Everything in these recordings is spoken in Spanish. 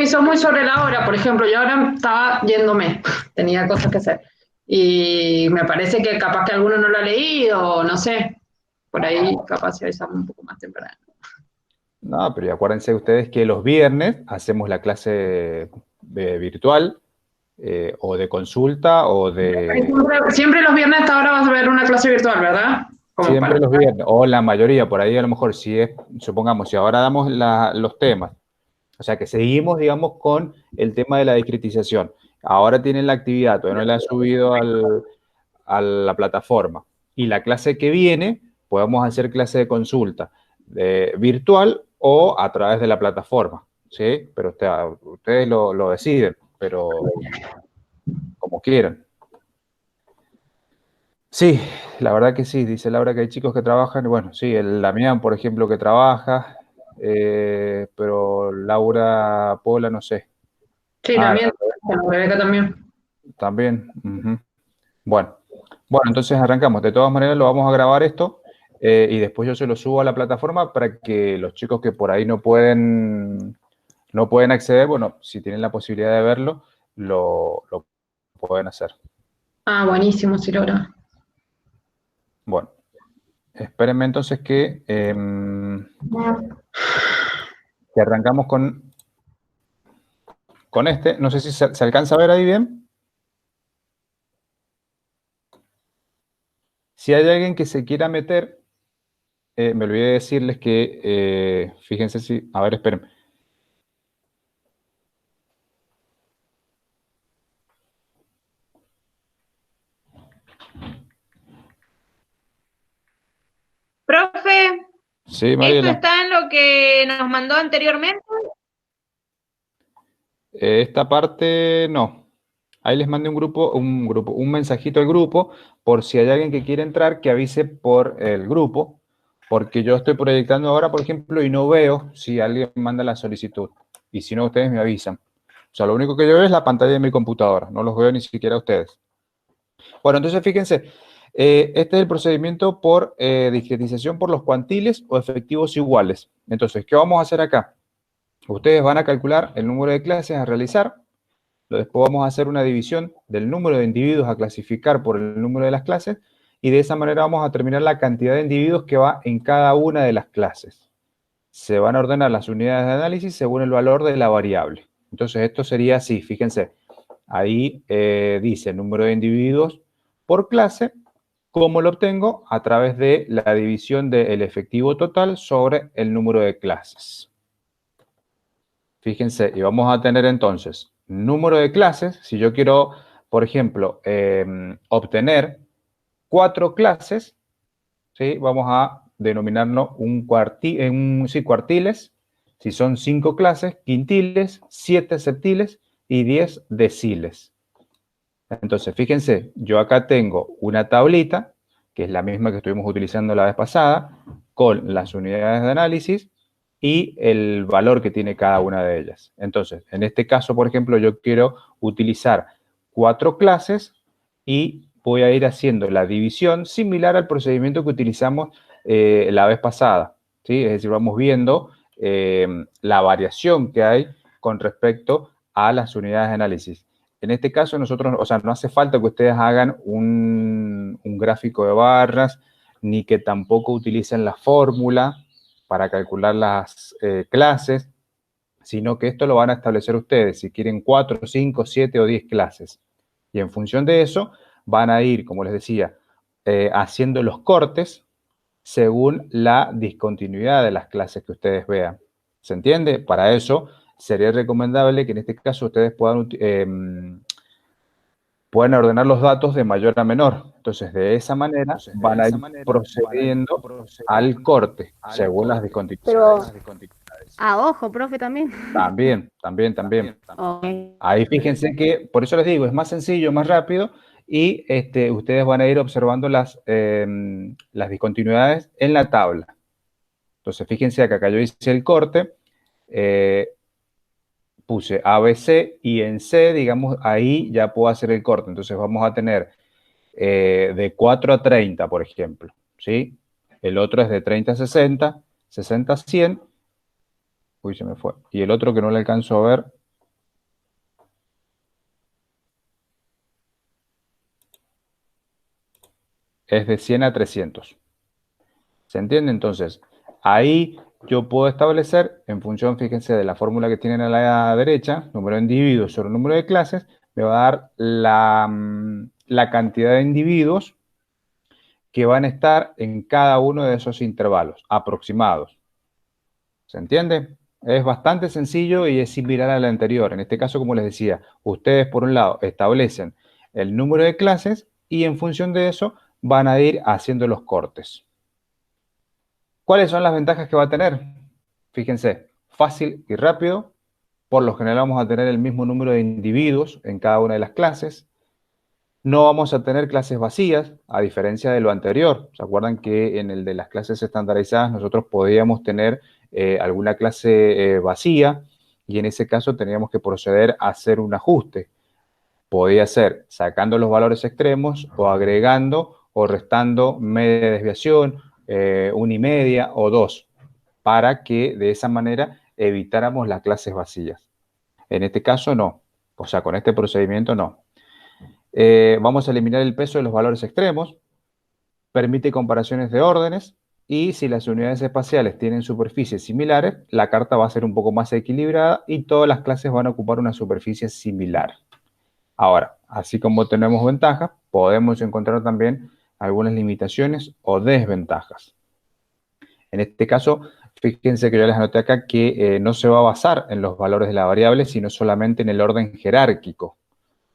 hizo muy sobre la hora. Por ejemplo, yo ahora estaba yéndome, tenía cosas que hacer. Y me parece que capaz que alguno no lo ha leído, no sé. Por ahí capaz se avisamos un poco más temprano. No, pero acuérdense ustedes que los viernes hacemos la clase virtual o de consulta o de... Siempre los viernes hasta ahora vas a ver una clase virtual, ¿verdad? Como para... Siempre los viernes, o la mayoría, por ahí a lo mejor, si es, supongamos, si ahora damos los temas, o sea que seguimos, digamos, con el tema de la discretización. Ahora tienen la actividad, todavía no la han subido a la plataforma. Y la clase que viene, podemos hacer clase de consulta virtual o a través de la plataforma, ¿sí? Pero ustedes lo deciden, pero como quieran. Sí, la verdad que sí, dice Laura que hay chicos que trabajan, bueno, sí, el Damián, por ejemplo, que trabaja, pero Laura Pola, no sé. Sí, Ah, también. Bueno, Rebeca también. también. Ujú. Bueno, entonces arrancamos. De todas maneras, lo vamos a grabar esto y después yo se lo subo a la plataforma para que los chicos que por ahí no pueden acceder, bueno, si tienen la posibilidad de verlo, lo pueden hacer. Ah, buenísimo, sí, Laura. Bueno, espérenme entonces que arrancamos con este. No sé si se alcanza a ver ahí bien. Si hay alguien que se quiera meter, me olvidé de decirles que, fíjense si, a ver, espérenme. Profe, Sí, ¿esto Mariela. está en lo que nos mandó anteriormente? Esta parte no. Ahí les mandé un mensajito al grupo, por si hay alguien que quiere entrar, que avise por el grupo, porque yo estoy proyectando ahora, por ejemplo, y no veo si alguien manda la solicitud. Y si no, ustedes me avisan. O sea, lo único que yo veo es la pantalla de mi computadora, no los veo ni siquiera a ustedes. Bueno, entonces fíjense, este es el procedimiento por discretización por los cuantiles o efectivos iguales. Entonces, ¿qué vamos a hacer acá? Ustedes van a calcular el número de clases a realizar. Después vamos a hacer una división del número de individuos a clasificar por el número de las clases y de esa manera vamos a determinar la cantidad de individuos que va en cada una de las clases. Se van a ordenar las unidades de análisis según el valor de la variable. Entonces esto sería así, fíjense, ahí dice el número de individuos por clase. ¿Cómo lo obtengo? A través de la división del efectivo total sobre el número de clases. Fíjense, y vamos a tener entonces número de clases. Si yo quiero, por ejemplo, obtener 4 clases, ¿sí? Vamos a denominarlo cuartiles. Si son 5 clases, quintiles, 7 septiles y 10 deciles. Entonces, fíjense, yo acá tengo una tablita, que es la misma que estuvimos utilizando la vez pasada, con las unidades de análisis y el valor que tiene cada una de ellas. Entonces, en este caso, por ejemplo, yo quiero utilizar 4 clases y voy a ir haciendo la división similar al procedimiento que utilizamos la vez pasada, ¿sí? Es decir, vamos viendo la variación que hay con respecto a las unidades de análisis. En este caso nosotros, o sea, no hace falta que ustedes hagan un gráfico de barras, ni que tampoco utilicen la fórmula para calcular las clases, sino que esto lo van a establecer ustedes, si quieren 4, 5, 7 o 10 clases. Y en función de eso, van a ir, como les decía, haciendo los cortes según la discontinuidad de las clases que ustedes vean. ¿Se entiende? Para eso sería recomendable que en este caso ustedes pueden ordenar los datos de mayor a menor. Entonces, de esa manera van a ir procediendo al corte según las Pero discontinuidades. a ojo, profe, también. También. Ok. Ahí fíjense que, por eso les digo, es más sencillo, más rápido y ustedes van a ir observando las discontinuidades en la tabla. Entonces, fíjense acá yo hice el corte, puse ABC y en C, digamos, ahí ya puedo hacer el corte. Entonces, vamos a tener de 4 a 30, por ejemplo, ¿sí? El otro es de 30 a 60, 60 a 100. Uy, se me fue. Y el otro que no le alcanzo a ver, es de 100 a 300. ¿Se entiende? Entonces, ahí yo puedo establecer, en función, fíjense, de la fórmula que tienen a la derecha, número de individuos sobre número de clases, me va a dar la cantidad de individuos que van a estar en cada uno de esos intervalos, aproximados. ¿Se entiende? Es bastante sencillo y es similar al anterior. En este caso, como les decía, ustedes por un lado establecen el número de clases y en función de eso van a ir haciendo los cortes. ¿Cuáles son las ventajas que va a tener? Fíjense, fácil y rápido. Por lo general vamos a tener el mismo número de individuos en cada una de las clases. No vamos a tener clases vacías, a diferencia de lo anterior. ¿Se acuerdan que en el de las clases estandarizadas nosotros podíamos tener alguna clase vacía? Y en ese caso teníamos que proceder a hacer un ajuste. Podía ser sacando los valores extremos o agregando o restando media desviación, 1,5 o 2, para que de esa manera evitáramos las clases vacías. En este caso no, o sea, con este procedimiento no. Vamos a eliminar el peso de los valores extremos, permite comparaciones de órdenes y si las unidades espaciales tienen superficies similares, la carta va a ser un poco más equilibrada y todas las clases van a ocupar una superficie similar. Ahora, así como tenemos ventajas, podemos encontrar también algunas limitaciones o desventajas. En este caso, fíjense que yo les anoté acá que no se va a basar en los valores de la variable, sino solamente en el orden jerárquico.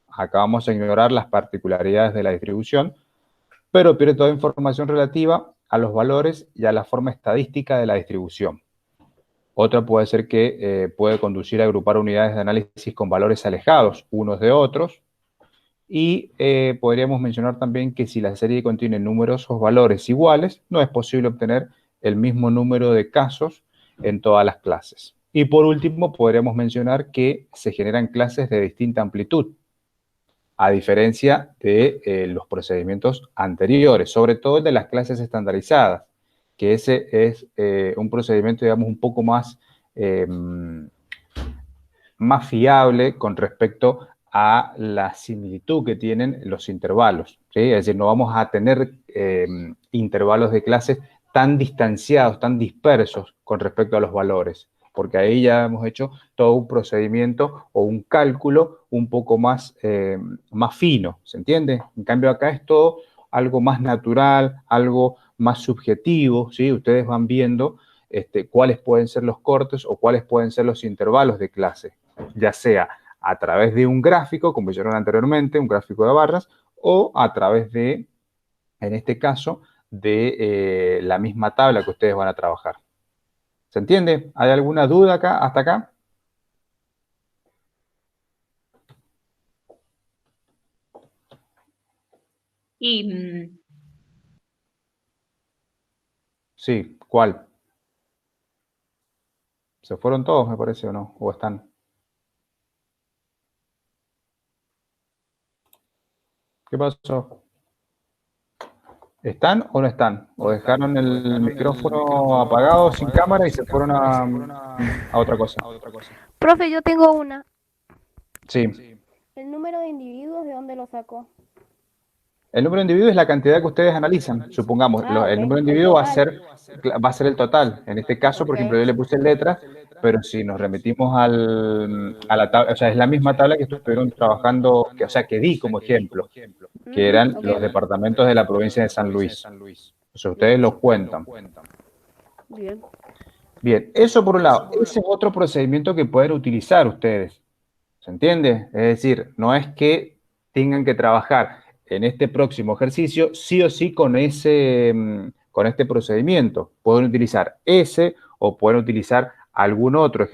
Acá vamos a ignorar las particularidades de la distribución, pero pierde toda información relativa a los valores y a la forma estadística de la distribución. Otra puede ser que puede conducir a agrupar unidades de análisis con valores alejados unos de otros. Y podríamos mencionar también que si la serie contiene numerosos valores iguales, no es posible obtener el mismo número de casos en todas las clases. Y por último, podríamos mencionar que se generan clases de distinta amplitud, a diferencia de los procedimientos anteriores, sobre todo el de las clases estandarizadas, que ese es un procedimiento, digamos, un poco más fiable con respecto a la similitud que tienen los intervalos, ¿sí? Es decir, no vamos a tener intervalos de clases tan distanciados, tan dispersos con respecto a los valores, porque ahí ya hemos hecho todo un procedimiento o un cálculo un poco más fino, ¿se entiende? En cambio acá es todo algo más natural, algo más subjetivo, ¿sí? Ustedes van viendo cuáles pueden ser los cortes o cuáles pueden ser los intervalos de clase, ya sea a través de un gráfico, como hicieron anteriormente, un gráfico de barras, o a través de, en este caso, de la misma tabla que ustedes van a trabajar. ¿Se entiende? ¿Hay alguna duda acá, hasta acá? Sí, ¿cuál? ¿Se fueron todos, me parece, o no? ¿O están? ¿Qué pasó? ¿Están o no están? ¿O dejaron el micrófono apagado sin cámara y se fueron a otra cosa? Profe, yo tengo una. Sí. ¿El número de individuos de dónde lo sacó? El número de individuos es la cantidad que ustedes analizan. Supongamos, el número de individuos va a ser el total. En este caso, por ejemplo, yo le puse letras, pero si nos remitimos a la tabla, o sea, es la misma tabla que estuvieron trabajando, que di como ejemplo, que eran los departamentos de la provincia de San Luis. O sea, ustedes los cuentan. Bien. Bien, eso por un lado. Ese es otro procedimiento que pueden utilizar ustedes. ¿Se entiende? Es decir, no es que tengan que trabajar en este próximo ejercicio sí o sí con este procedimiento. Pueden utilizar ese o pueden utilizar algún otro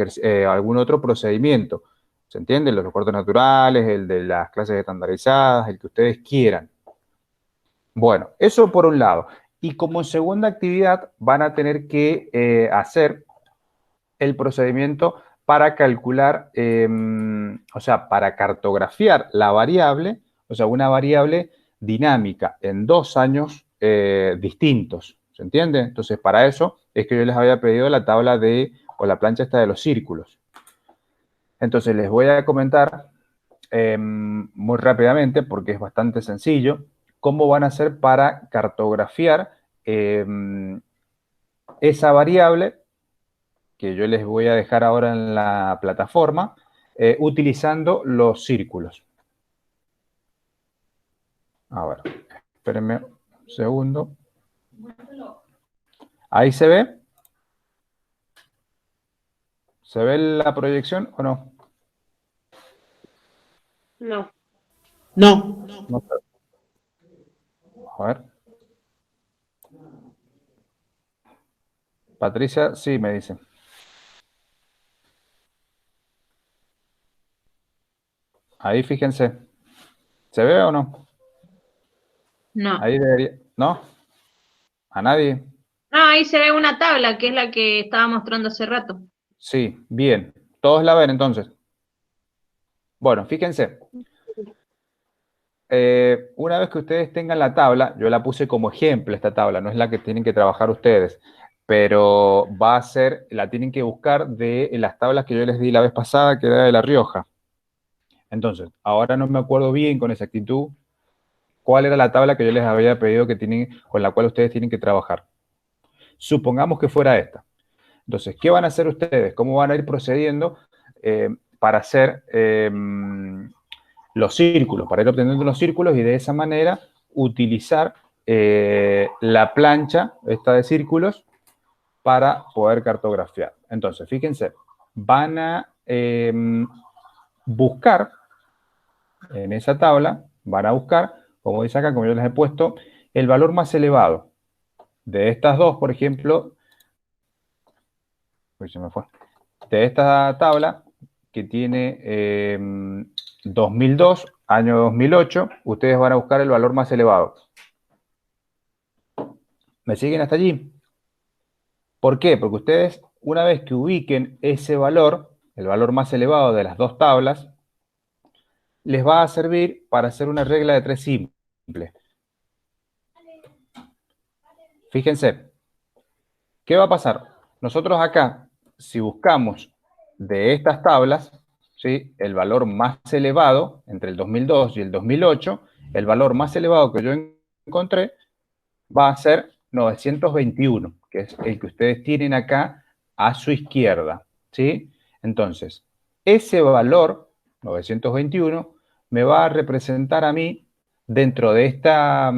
procedimiento. ¿Se entiende? Los recortes naturales, el de las clases estandarizadas, el que ustedes quieran. Bueno, eso por un lado. Y como segunda actividad van a tener que hacer el procedimiento para calcular, o sea, para cartografiar la variable, o sea, una variable dinámica en 2 años distintos. ¿Se entiende? Entonces, para eso es que yo les había pedido la tabla o la plancha esta de los círculos. Entonces, les voy a comentar muy rápidamente, porque es bastante sencillo, cómo van a hacer para cartografiar esa variable que yo les voy a dejar ahora en la plataforma, utilizando los círculos. A ver, espérenme un segundo. ¿Ahí se ve? ¿Se ve la proyección o no? No. No. No se ve. A ver. Patricia, sí, me dice. Ahí fíjense. ¿Se ve o no? No. Ahí debería. ¿No? ¿A nadie? No, ahí se ve una tabla, que es la que estaba mostrando hace rato. Sí, bien. ¿Todos la ven entonces? Bueno, fíjense. Una vez que ustedes tengan la tabla, yo la puse como ejemplo esta tabla, no es la que tienen que trabajar ustedes, pero va a ser, la tienen que buscar de las tablas que yo les di la vez pasada, que era de La Rioja. Entonces, ahora no me acuerdo bien con exactitud cuál era la tabla que yo les había pedido que tienen, con la cual ustedes tienen que trabajar. Supongamos que fuera esta. Entonces, ¿qué van a hacer ustedes? ¿Cómo van a ir procediendo para hacer los círculos, para ir obteniendo los círculos y de esa manera utilizar la plancha esta de círculos para poder cartografiar? Entonces, fíjense, van a buscar en esa tabla, van a buscar, como dice acá, como yo les he puesto, el valor más elevado. De estas dos, por ejemplo, uy, se me fue. De esta tabla, que tiene 2002, año 2008, ustedes van a buscar el valor más elevado. ¿Me siguen hasta allí? ¿Por qué? Porque ustedes, una vez que ubiquen ese valor, el valor más elevado de las dos tablas, les va a servir para hacer una regla de 3 simple. Fíjense, ¿qué va a pasar? Nosotros acá, si buscamos de estas tablas, ¿sí?, el valor más elevado entre el 2002 y el 2008, el valor más elevado que yo encontré va a ser 921, que es el que ustedes tienen acá a su izquierda, ¿sí? Entonces, ese valor, 921, me va a representar a mí dentro de esta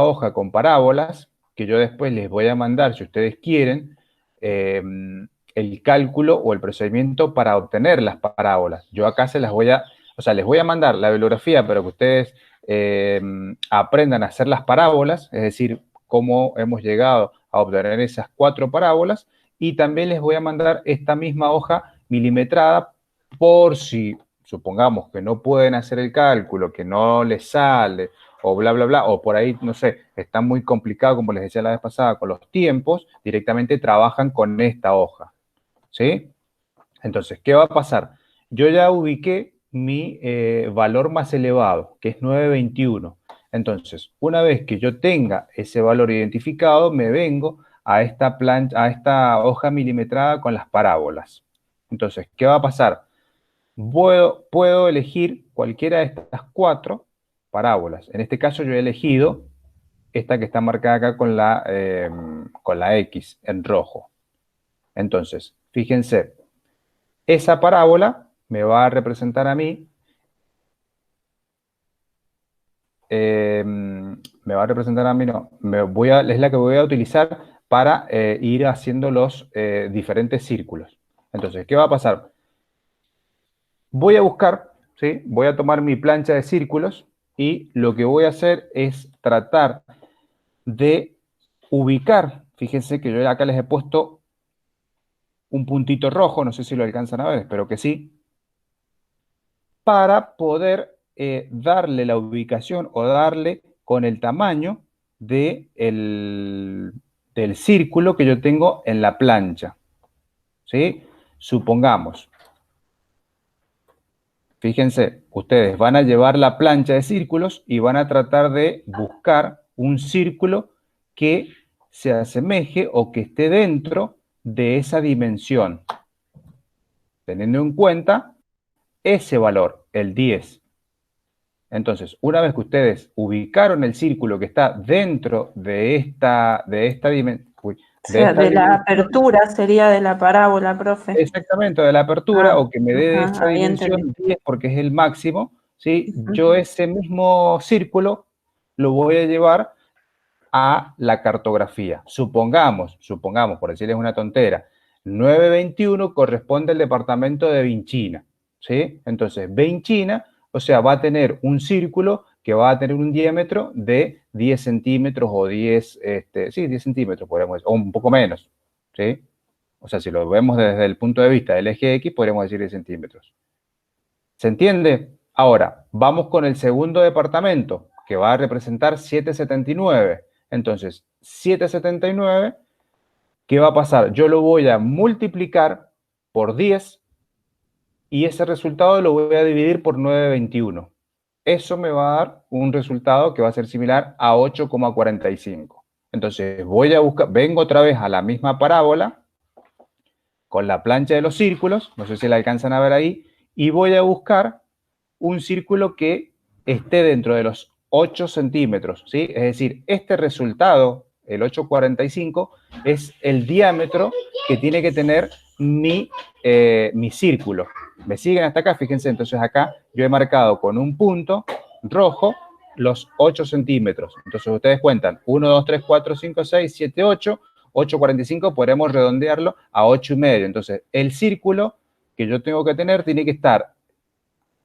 hoja con parábolas, que yo después les voy a mandar, si ustedes quieren, el cálculo o el procedimiento para obtener las parábolas. Yo acá se las voy a, o sea, les voy a mandar la bibliografía para que ustedes aprendan a hacer las parábolas, es decir, cómo hemos llegado a obtener esas 4 parábolas, y también les voy a mandar esta misma hoja milimetrada por si, supongamos que no pueden hacer el cálculo, que no les sale, o bla, bla, bla, o por ahí, no sé, está muy complicado, como les decía la vez pasada, con los tiempos, directamente trabajan con esta hoja, ¿sí? Entonces, ¿qué va a pasar? Yo ya ubiqué mi valor más elevado, que es 921. Entonces, una vez que yo tenga ese valor identificado, me vengo a esta plancha, a esta hoja milimetrada con las parábolas. Entonces, ¿qué va a pasar? Puedo elegir cualquiera de estas 4 parábolas. En este caso, yo he elegido esta que está marcada acá con la X en rojo. Entonces, fíjense, esa parábola me va a representar a mí, es la que voy a utilizar para ir haciendo los diferentes círculos. Entonces, ¿qué va a pasar? Voy a buscar, ¿sí? Voy a tomar mi plancha de círculos y lo que voy a hacer es tratar de ubicar, fíjense que yo acá les he puesto un puntito rojo, no sé si lo alcanzan a ver, espero que sí, para poder darle la ubicación o darle con el tamaño del círculo que yo tengo en la plancha, ¿sí? Supongamos, fíjense, ustedes van a llevar la plancha de círculos y van a tratar de buscar un círculo que se asemeje o que esté dentro de esa dimensión, teniendo en cuenta ese valor, el 10. Entonces, una vez que ustedes ubicaron el círculo que está dentro de esta dimensión, O sea, de la apertura sería de la parábola, profe. exactamente, de la apertura, o que me dé esa ahí dimensión entendí. 10 porque es el máximo, ¿sí? Yo ese mismo círculo lo voy a llevar a la cartografía. Supongamos, por decirles una tontera, 921 corresponde al departamento de Vinchina, ¿sí? Entonces, Vinchina, o sea, va a tener un círculo que va a tener un diámetro de 10 centímetros o 10, sí, 10 centímetros, podríamos decir, o un poco menos, ¿sí? O sea, si lo vemos desde el punto de vista del eje X, podríamos decir 10 centímetros. ¿Se entiende? Ahora, vamos con el segundo departamento, que va a representar 779. Entonces, 779, ¿qué va a pasar? Yo lo voy a multiplicar por 10 y ese resultado lo voy a dividir por 921. Eso me va a dar un resultado que va a ser similar a 8,45. Entonces, voy a buscar, vengo otra vez a la misma parábola, con la plancha de los círculos, no sé si la alcanzan a ver ahí, y voy a buscar un círculo que esté dentro de los 8 centímetros, ¿sí? Es decir, este resultado, el 8,45, es el diámetro que tiene que tener mi círculo. ¿Me siguen hasta acá? Fíjense, entonces acá yo he marcado con un punto rojo los 8 centímetros. Entonces ustedes cuentan 1, 2, 3, 4, 5, 6, 7, 8, 8,45 podremos redondearlo a 8,5. Entonces, el círculo que yo tengo que tener tiene que estar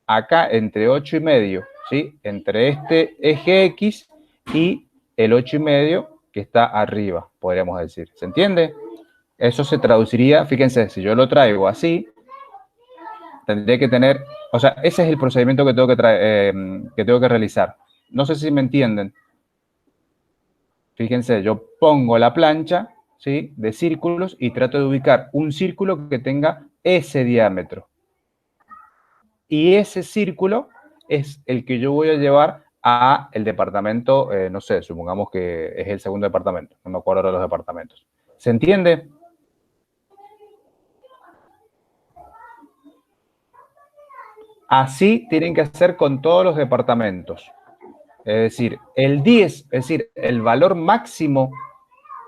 acá entre 8,5, ¿sí? Entre este eje X y el 8,5 que está arriba, podríamos decir. ¿Se entiende? Eso se traduciría, fíjense, si yo lo traigo así, tendría que tener, o sea, ese es el procedimiento que tengo que realizar. No sé si me entienden. Fíjense, yo pongo la plancha, ¿sí?, de círculos y trato de ubicar un círculo que tenga ese diámetro. Y ese círculo es el que yo voy a llevar a el departamento, no sé, supongamos que es el segundo departamento. No me acuerdo de los departamentos. ¿Se entiende? Así tienen que hacer con todos los departamentos. Es decir, el 10, es decir, el valor máximo.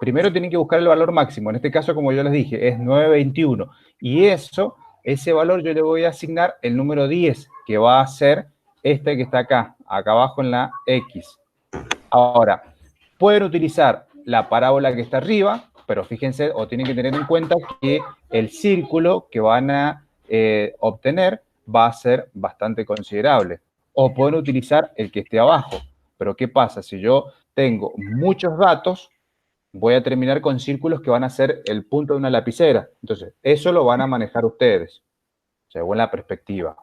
Primero tienen que buscar el valor máximo. En este caso, como yo les dije, es 921. Y ese valor yo le voy a asignar el número 10, que va a ser este que está acá abajo en la X. Ahora, pueden utilizar la parábola que está arriba, pero fíjense, o tienen que tener en cuenta que el círculo que van a obtener va a ser bastante considerable. O pueden utilizar el que esté abajo. Pero ¿qué pasa? Si yo tengo muchos datos, voy a terminar con círculos que van a ser el punto de una lapicera. Entonces, eso lo van a manejar ustedes, según la perspectiva.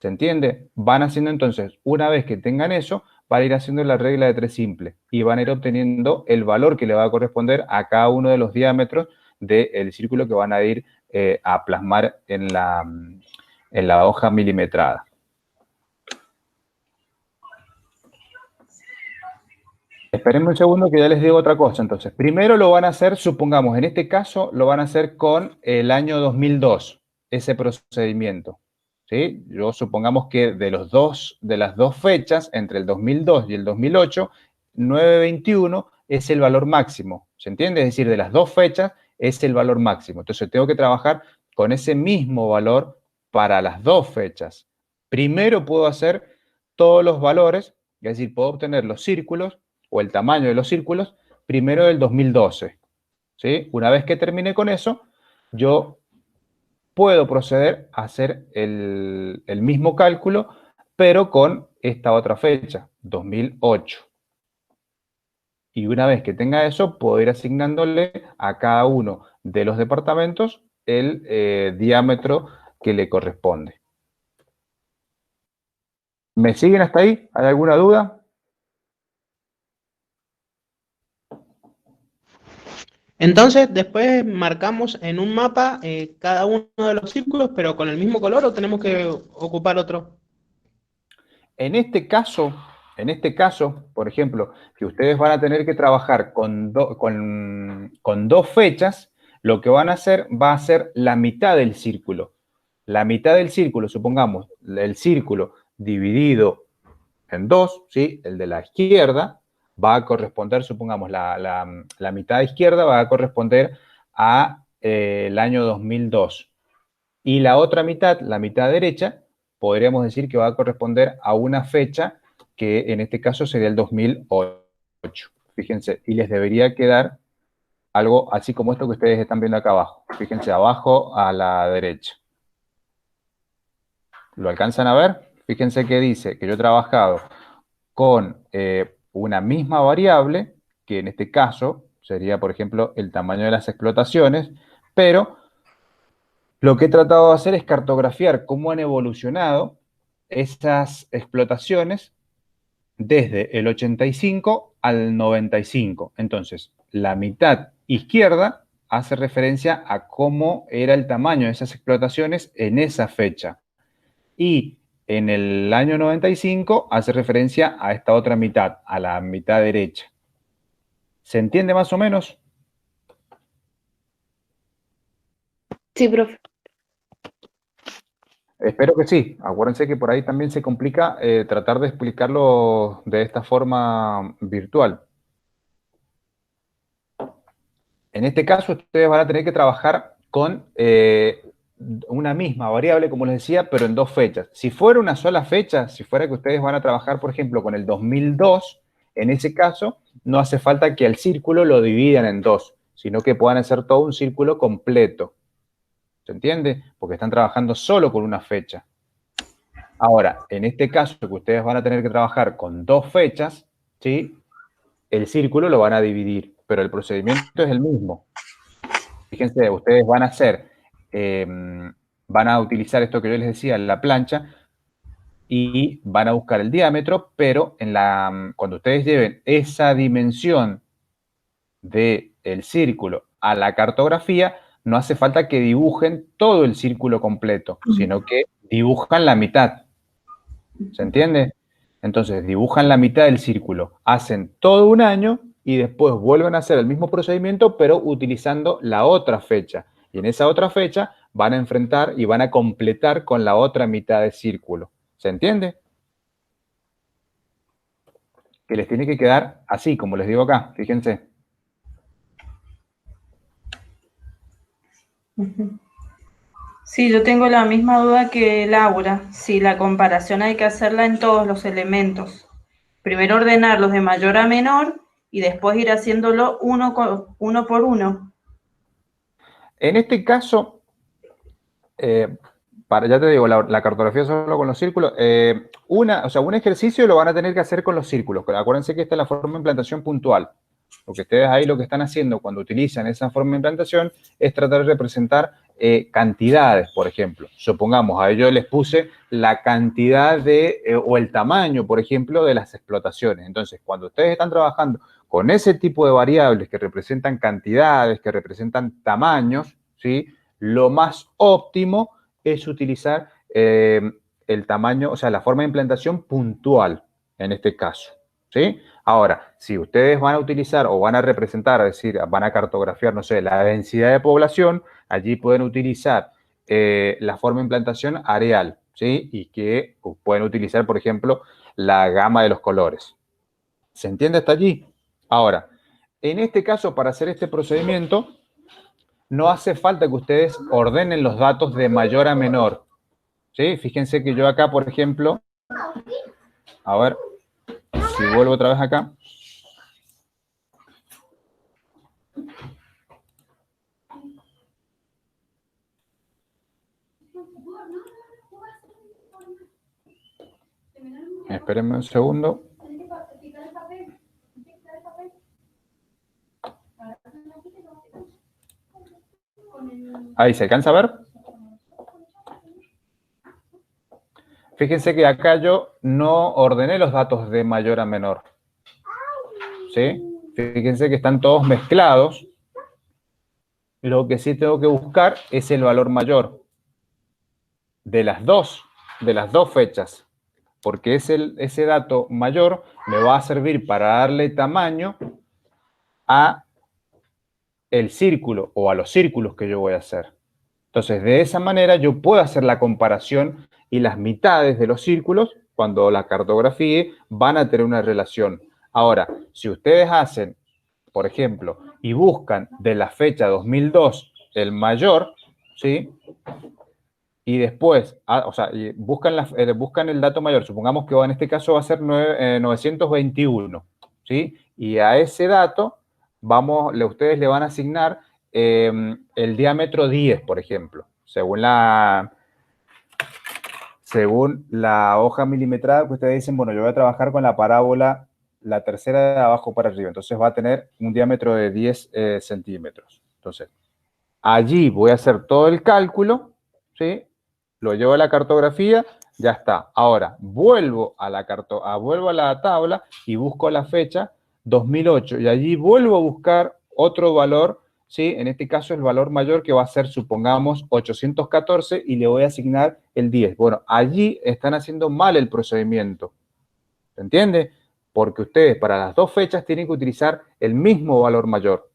¿Se entiende? Van haciendo entonces, una vez que tengan eso, van a ir haciendo la regla de 3 simple y van a ir obteniendo el valor que le va a corresponder a cada uno de los diámetros del círculo que van a ir a plasmar en la hoja milimetrada. Espérenme un segundo que ya les digo otra cosa. Entonces, primero lo van a hacer, supongamos, en este caso, lo van a hacer con el año 2002, ese procedimiento, ¿sí? Yo supongamos que de las dos fechas, entre el 2002 y el 2008, 921 es el valor máximo, ¿se entiende? Es decir, de las dos fechas es el valor máximo. Entonces, tengo que trabajar con ese mismo valor para las dos fechas. Primero puedo hacer todos los valores, es decir, puedo obtener los círculos o el tamaño de los círculos, primero del 2012. ¿Sí? Una vez que termine con eso, yo puedo proceder a hacer el mismo cálculo, pero con esta otra fecha, 2008. Y una vez que tenga eso, puedo ir asignándole a cada uno de los departamentos el diámetro que le corresponde. ¿Me siguen hasta ahí? ¿Hay alguna duda? Entonces, después marcamos en un mapa cada uno de los círculos, pero con el mismo color, ¿o tenemos que ocupar otro? En este caso, por ejemplo, que ustedes van a tener que trabajar con dos fechas, lo que van a hacer va a ser la mitad del círculo. La mitad del círculo, supongamos, el círculo dividido en 2, ¿sí? El de la izquierda va a corresponder, supongamos, la mitad izquierda va a corresponder a el año 2002. Y la otra mitad, la mitad derecha, podríamos decir que va a corresponder a una fecha que en este caso sería el 2008. Fíjense, y les debería quedar algo así como esto que ustedes están viendo acá abajo. Fíjense, abajo a la derecha. ¿Lo alcanzan a ver? Fíjense que dice que yo he trabajado con una misma variable, que en este caso sería, por ejemplo, el tamaño de las explotaciones, pero lo que he tratado de hacer es cartografiar cómo han evolucionado esas explotaciones desde el 85 al 95. Entonces, la mitad izquierda hace referencia a cómo era el tamaño de esas explotaciones en esa fecha. Y en el año 95 hace referencia a esta otra mitad, a la mitad derecha. ¿Se entiende más o menos? Sí, profe. Espero que sí. Acuérdense que por ahí también se complica tratar de explicarlo de esta forma virtual. En este caso, ustedes van a tener que trabajar con una misma variable, como les decía, pero en 2 fechas. Si fuera una sola fecha, si fuera que ustedes van a trabajar, por ejemplo, con el 2002, en ese caso, no hace falta que el círculo lo dividan en 2, sino que puedan hacer todo un círculo completo. ¿Se entiende? Porque están trabajando solo con una fecha. Ahora, en este caso que ustedes van a tener que trabajar con 2 fechas, ¿sí? El círculo lo van a dividir, pero el procedimiento es el mismo. Fíjense, ustedes van a hacer, van a utilizar esto que yo les decía, la plancha, y van a buscar el diámetro, pero cuando ustedes lleven esa dimensión del círculo a la cartografía, no hace falta que dibujen todo el círculo completo, sino que dibujan la mitad. ¿Se entiende? Entonces, dibujan la mitad del círculo, hacen todo un año y después vuelven a hacer el mismo procedimiento, pero utilizando la otra fecha. Y en esa otra fecha van a enfrentar y van a completar con la otra mitad del círculo. ¿Se entiende? Que les tiene que quedar así, como les digo acá, fíjense. Sí, yo tengo la misma duda que Laura. Si la comparación hay que hacerla en todos los elementos. Primero ordenarlos de mayor a menor y después ir haciéndolo uno por uno. En este caso, ya te digo, la cartografía solo con los círculos, un ejercicio lo van a tener que hacer con los círculos. Acuérdense que esta es la forma de implantación puntual. Porque ustedes ahí lo que están haciendo cuando utilizan esa forma de implantación es tratar de representar cantidades, por ejemplo. Supongamos, a ellos les puse la cantidad o el tamaño, por ejemplo, de las explotaciones. Entonces, cuando ustedes están trabajando con ese tipo de variables que representan cantidades, que representan tamaños, ¿sí? Lo más óptimo es utilizar el tamaño, o sea, la forma de implantación puntual, en este caso, ¿sí? Ahora, si ustedes van a utilizar o van a representar, es decir, van a cartografiar, no sé, la densidad de población, allí pueden utilizar la forma de implantación areal, ¿sí? Y que pueden utilizar, por ejemplo, la gama de los colores. ¿Se entiende hasta allí? Ahora, en este caso, para hacer este procedimiento, no hace falta que ustedes ordenen los datos de mayor a menor, ¿sí? Fíjense que yo acá, por ejemplo, a ver, si vuelvo otra vez acá. Espérenme un segundo. Ahí, ¿se alcanza a ver? Fíjense que acá yo no ordené los datos de mayor a menor. ¿Sí? Fíjense que están todos mezclados. Lo que sí tengo que buscar es el valor mayor de las dos fechas. Porque ese dato mayor me va a servir para darle tamaño a el círculo o a los círculos que yo voy a hacer. Entonces, de esa manera yo puedo hacer la comparación y las mitades de los círculos cuando la cartografíe, van a tener una relación. Ahora, si ustedes hacen, por ejemplo, y buscan de la fecha 2002 el mayor, ¿sí? Y después, y buscan el dato mayor, supongamos que en este caso va a ser 921, ¿sí? Y a ese dato, ustedes le van a asignar el diámetro 10, por ejemplo, según la hoja milimetrada que ustedes dicen, bueno, yo voy a trabajar con la parábola, la tercera de abajo para arriba, entonces va a tener un diámetro de 10 centímetros. Entonces, allí voy a hacer todo el cálculo, ¿sí? Lo llevo a la cartografía, ya está. Ahora, vuelvo a la tabla y busco la fecha 2008 y allí vuelvo a buscar otro valor, ¿sí? En este caso el valor mayor que va a ser, supongamos, 814 y le voy a asignar el 10. Bueno, allí están haciendo mal el procedimiento. ¿Se entiende? Porque ustedes para las dos fechas tienen que utilizar el mismo valor mayor.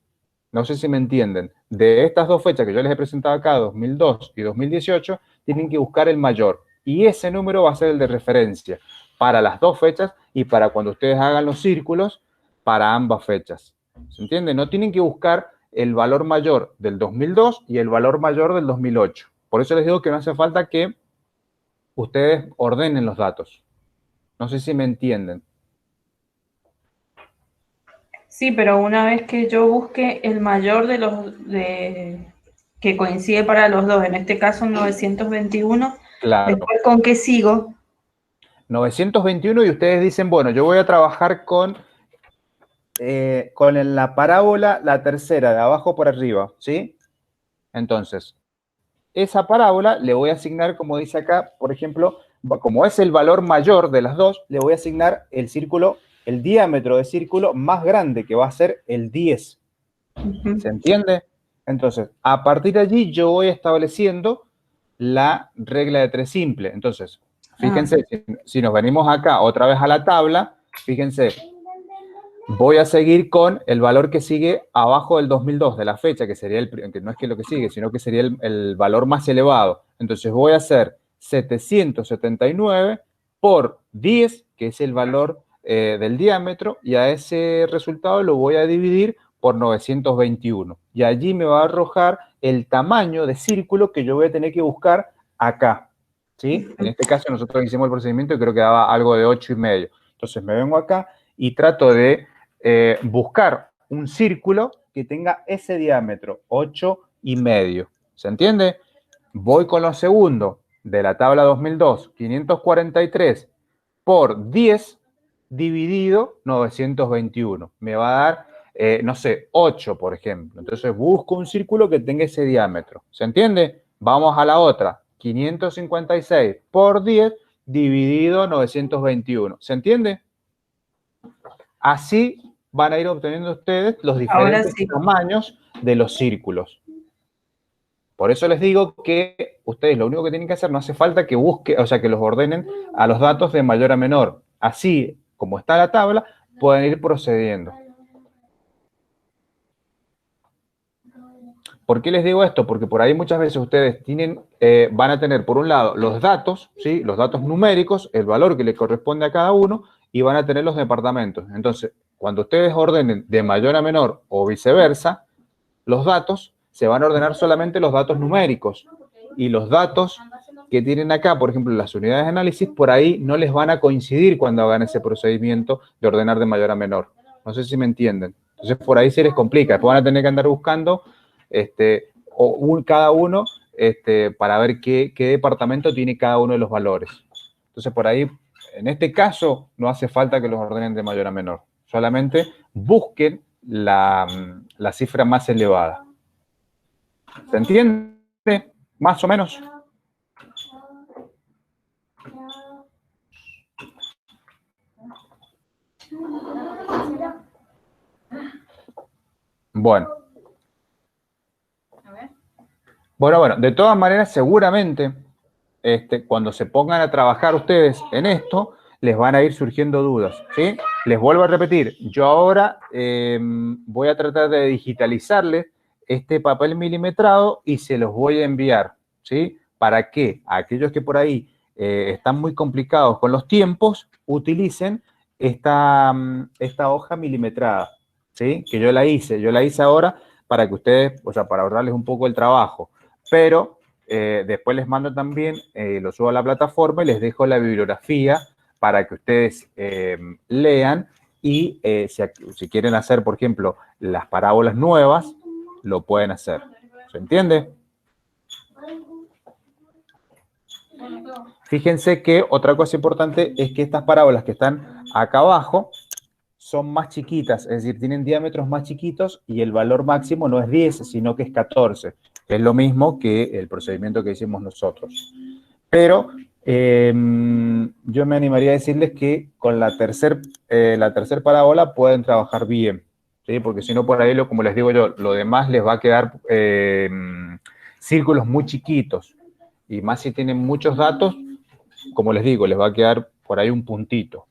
No sé si me entienden. De estas dos fechas que yo les he presentado acá, 2002 y 2018, tienen que buscar el mayor. Y ese número va a ser el de referencia para las dos fechas y para cuando ustedes hagan los círculos para ambas fechas. ¿Se entiende? No tienen que buscar el valor mayor del 2002 y el valor mayor del 2008. Por eso les digo que no hace falta que ustedes ordenen los datos. No sé si me entienden. Sí, pero una vez que yo busque el mayor que coincide para los dos, en este caso 921, claro. Después, ¿con qué sigo? 921 y ustedes dicen, bueno, yo voy a trabajar con la parábola, la tercera, de abajo por arriba, ¿sí? Entonces, esa parábola le voy a asignar, como dice acá, por ejemplo, como es el valor mayor de las dos, le voy a asignar el diámetro de círculo más grande, que va a ser el 10. ¿Se entiende? Entonces, a partir de allí yo voy estableciendo la regla de 3 simple. Entonces, fíjense, si nos venimos acá otra vez a la tabla, fíjense, voy a seguir con el valor que sigue abajo del 2002, de la fecha, que sería que no es que lo que sigue, sino que sería el valor más elevado. Entonces voy a hacer 779 por 10, que es el valor del diámetro, y a ese resultado lo voy a dividir por 921. Y allí me va a arrojar el tamaño de círculo que yo voy a tener que buscar acá, ¿sí? En este caso nosotros hicimos el procedimiento y creo que daba algo de 8,5. Entonces me vengo acá y trato de buscar un círculo que tenga ese diámetro, 8,5. ¿Se entiende? Voy con lo segundo de la tabla 2002, 543 por 10 dividido 921. Me va a dar, no sé, 8, por ejemplo. Entonces busco un círculo que tenga ese diámetro. ¿Se entiende? Vamos a la otra. 556 por 10 dividido 921. ¿Se entiende? Así van a ir obteniendo ustedes los diferentes tamaños de los círculos. Por eso les digo que ustedes lo único que tienen que hacer, no hace falta que busquen, o sea, que los ordenen a los datos de mayor a menor. Así, como está la tabla, pueden ir procediendo. ¿Por qué les digo esto? Porque por ahí muchas veces ustedes van a tener, por un lado, los datos, ¿sí? Los datos numéricos, el valor que le corresponde a cada uno, y van a tener los departamentos. Entonces, cuando ustedes ordenen de mayor a menor o viceversa, los datos se van a ordenar solamente los datos numéricos. Y los datos que tienen acá, por ejemplo, las unidades de análisis, por ahí no les van a coincidir cuando hagan ese procedimiento de ordenar de mayor a menor. No sé si me entienden. Entonces, por ahí se les complica. Después van a tener que andar buscando cada uno para ver qué departamento tiene cada uno de los valores. Entonces, por ahí, en este caso, no hace falta que los ordenen de mayor a menor. Solamente busquen la cifra más elevada. ¿Se entiende? Más o menos. Bueno. Bueno, de todas maneras, seguramente, cuando se pongan a trabajar ustedes en esto, les van a ir surgiendo dudas, ¿sí? Les vuelvo a repetir, yo ahora voy a tratar de digitalizarles este papel milimetrado y se los voy a enviar, ¿sí? ¿Para qué? A aquellos que por ahí están muy complicados con los tiempos, utilicen esta hoja milimetrada, ¿sí? Que yo la hice ahora para que ustedes, o sea, para ahorrarles un poco el trabajo, pero después les mando también, lo subo a la plataforma y les dejo la bibliografía para que ustedes lean y si quieren hacer, por ejemplo, las parábolas nuevas, lo pueden hacer. ¿Se entiende? Fíjense que otra cosa importante es que estas parábolas que están acá abajo son más chiquitas, es decir, tienen diámetros más chiquitos y el valor máximo no es 10, sino que es 14. Es lo mismo que el procedimiento que hicimos nosotros. Pero yo me animaría a decirles que con la tercer parábola pueden trabajar bien, ¿sí? Porque si no, por ahí, como les digo yo, lo demás les va a quedar círculos muy chiquitos. Y más si tienen muchos datos, como les digo, les va a quedar por ahí un puntito.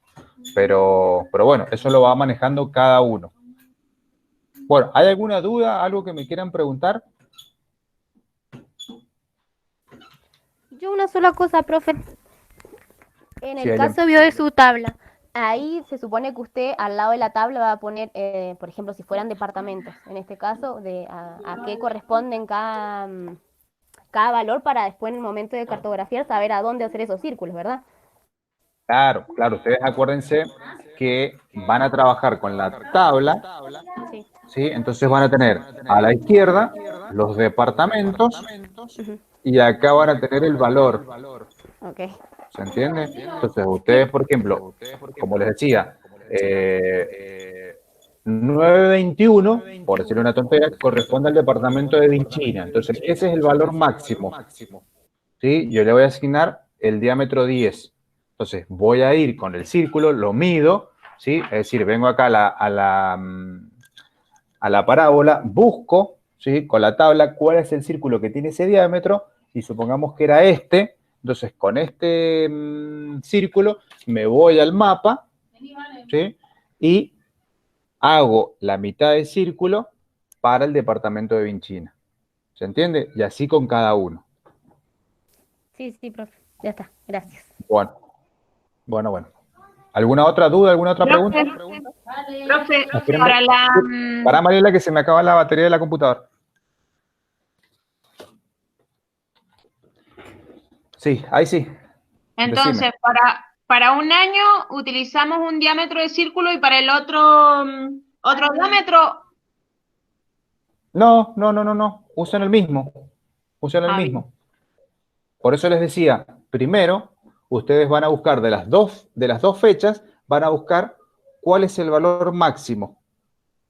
Pero bueno, eso lo va manejando cada uno. Bueno, ¿hay alguna duda, algo que me quieran preguntar? Yo una sola cosa, profe. En Sí, el caso vio de su tabla, ahí se supone que usted al lado de la tabla va a poner, por ejemplo, si fueran departamentos, en este caso, a qué corresponden cada valor para después en el momento de cartografiar saber a dónde hacer esos círculos, ¿verdad? Claro, claro. Ustedes acuérdense que van a trabajar con la tabla, Sí. ¿sí? Entonces van a tener a la izquierda los departamentos y acá van a tener el valor. Ok. ¿Se entiende? Entonces ustedes, por ejemplo, como les decía, 921, por decirlo una tontería, corresponde al departamento de Vinchina. Entonces ese es el valor máximo, ¿sí? Yo le voy a asignar el diámetro 10. Entonces voy a ir con el círculo, lo mido, ¿sí? Es decir, vengo acá a la parábola, busco, ¿sí? Con la tabla cuál es el círculo que tiene ese diámetro y supongamos que era este. Entonces con este círculo me voy al mapa, ¿sí? Y hago la mitad del círculo para el departamento de Vinchina. ¿Se entiende? Y así con cada uno. Sí, profe. Ya está. Gracias. Bueno. ¿Alguna otra duda, alguna otra pregunta? Profe, Espérenme. para la... Para Mariela, que se me acaba la batería de la computadora. Sí, ahí sí. Entonces, Decime. para un año utilizamos un diámetro de círculo y para el otro diámetro... No. Usen el mismo. Bien. Por eso les decía, primero, ustedes van a buscar de las dos fechas, van a buscar cuál es el valor máximo,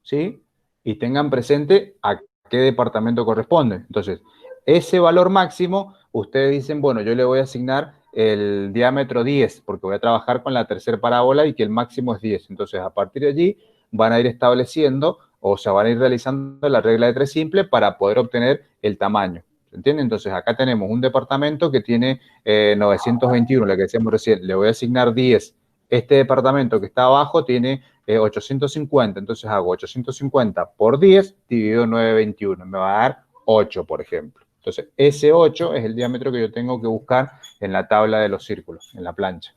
¿sí? Y tengan presente a qué departamento corresponde. Entonces, ese valor máximo, ustedes dicen, bueno, yo le voy a asignar el diámetro 10, porque voy a trabajar con la tercera parábola y que el máximo es 10. Entonces, a partir de allí, van a ir estableciendo, o sea, van a ir realizando la regla de 3 simple para poder obtener el tamaño. ¿Se entiende? Entonces, acá tenemos un departamento que tiene 921, la que decíamos recién, le voy a asignar 10. Este departamento que está abajo tiene 850, entonces hago 850 por 10 dividido 921, me va a dar 8, por ejemplo. Entonces, ese 8 es el diámetro que yo tengo que buscar en la tabla de los círculos, en la plancha.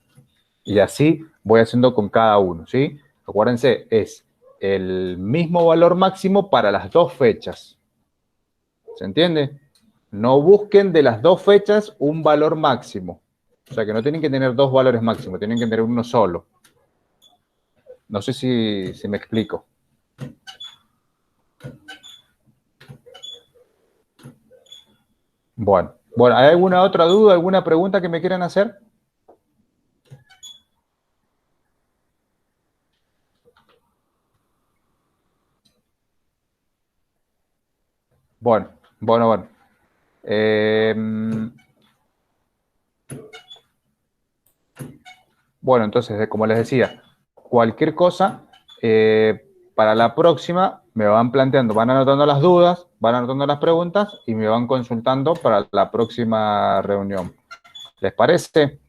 Y así voy haciendo con cada uno, ¿sí? Acuérdense, es el mismo valor máximo para las dos fechas. ¿Se entiende? No busquen de las dos fechas un valor máximo. O sea, que no tienen que tener dos valores máximos, tienen que tener uno solo. No sé si me explico. Bueno, ¿hay alguna otra duda, alguna pregunta que me quieran hacer? Bueno. Bueno, entonces, como les decía, cualquier cosa, para la próxima me van planteando, van anotando las dudas, van anotando las preguntas y me van consultando para la próxima reunión. ¿Les parece?